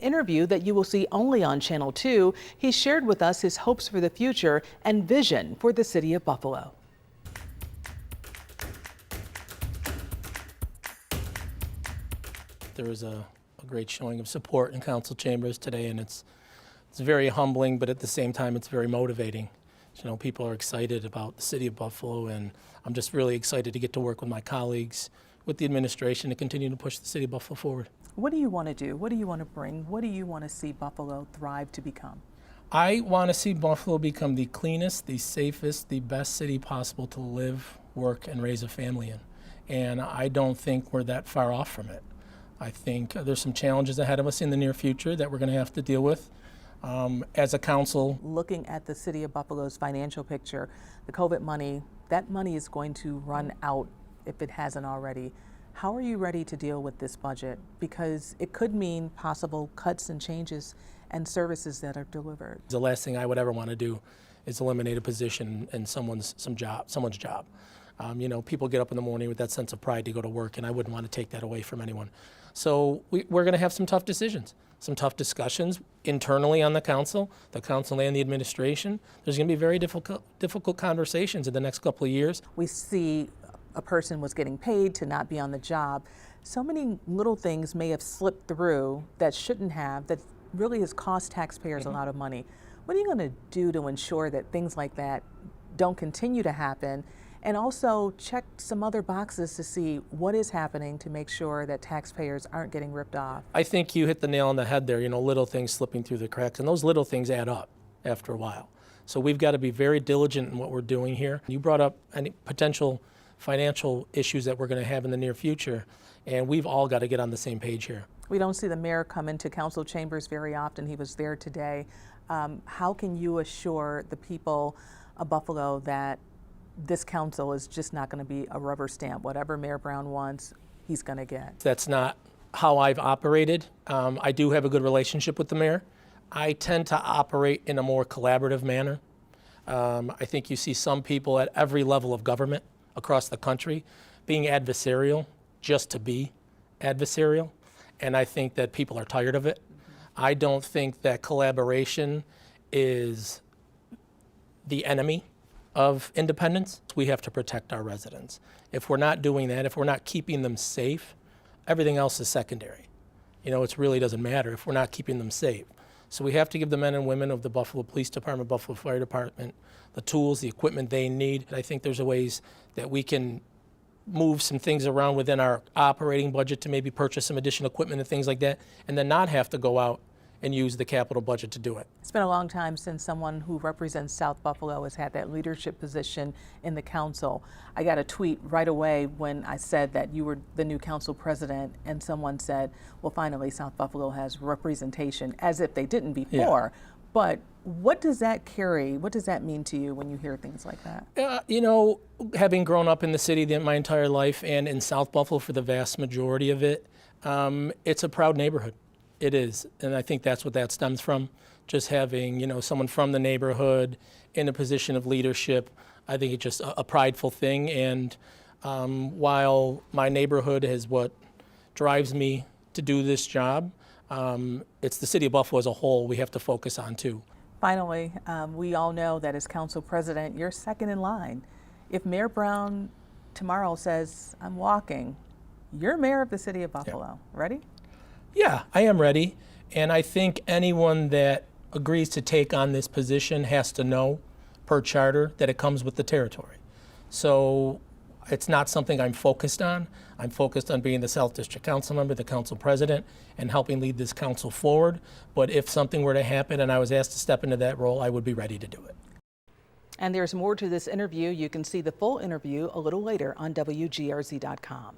Interview that you will see only on Channel 2, he shared with us his hopes for the future and vision for the city of Buffalo. There was a great showing of support in council chambers today, and it's very humbling, but at the same time it's very motivating. You know, people are excited about the city of Buffalo, and I'm just really excited to get to work with my colleagues, with the administration, to continue to push the city of Buffalo forward. What do you want to do? What do you want to bring? What do you want to see Buffalo thrive to become? I want to see Buffalo become the cleanest, the safest, the best city possible to live, work, and raise a family in. And I don't think we're that far off from it. I think there's some challenges ahead of us in the near future that we're going to have to deal with. As a council. Looking at the city of Buffalo's financial picture, the COVID money, that money is going to run out if it hasn't already. How are you ready to deal with this budget? Because it could mean possible cuts and changes and services that are delivered. The last thing I would ever want to do is eliminate a position in someone's job. You know, people get up in the morning with that sense of pride to go to work, and I wouldn't want to take that away from anyone. So we're going to have some tough decisions, some tough discussions internally on the council and the administration. There's going to be very difficult conversations in the next couple of years. We see a person was getting paid to not be on the job. So many little things may have slipped through that shouldn't have, that really has cost taxpayers a lot of money. What are you going to do to ensure that things like that don't continue to happen? And also check some other boxes to see what is happening to make sure that taxpayers aren't getting ripped off. I think you hit the nail on the head there, you know, little things slipping through the cracks, and those little things add up after a while. So we've got to be very diligent in what we're doing here. You brought up any potential financial issues that we're going to have in the near future, and we've all got to get on the same page here. We don't see the mayor come into council chambers very often. He was there today. How can you assure the people of Buffalo that this council is just not going to be a rubber stamp? Whatever Mayor Brown wants, he's going to get. That's not how I've operated. I do have a good relationship with the mayor. I tend to operate in a more collaborative manner. I think you see some people at every level of government across the country being adversarial just to be adversarial, and I think that people are tired of it. I don't think that collaboration is the enemy of independence. We have to protect our residents. If we're not doing that, if we're not keeping them safe, everything else is secondary. You know, it really doesn't matter if we're not keeping them safe. So we have to give the men and women of the Buffalo Police Department, Buffalo Fire Department, the tools, the equipment they need. And I think there's ways that we can move some things around within our operating budget to maybe purchase some additional equipment and things like that, and then not have to go out and use the capital budget to do it. It's been a long time since someone who represents South Buffalo has had that leadership position in the council. I got a tweet right away when I said that you were the new council president, and someone said, well, finally South Buffalo has representation, as if they didn't before. Yeah. But what does that carry? What does that mean to you when you hear things like that? You know, having grown up in the city my entire life and in South Buffalo for the vast majority of it, it's a proud neighborhood. It is, and I think that's what that stems from. Just having, you know, someone from the neighborhood in a position of leadership, I think it's just a prideful thing. And while my neighborhood is what drives me to do this job, it's the city of Buffalo as a whole we have to focus on too. Finally, we all know that as council president, you're second in line. If Mayor Brown tomorrow says, I'm walking, you're mayor of the city of Buffalo. Yeah. Ready? Yeah, I am ready, and I think anyone that agrees to take on this position has to know, per charter, that it comes with the territory. So it's not something I'm focused on. I'm focused on being the South District Council member, the council president, and helping lead this council forward. But if something were to happen and I was asked to step into that role, I would be ready to do it. And there's more to this interview. You can see the full interview a little later on WGRZ.com.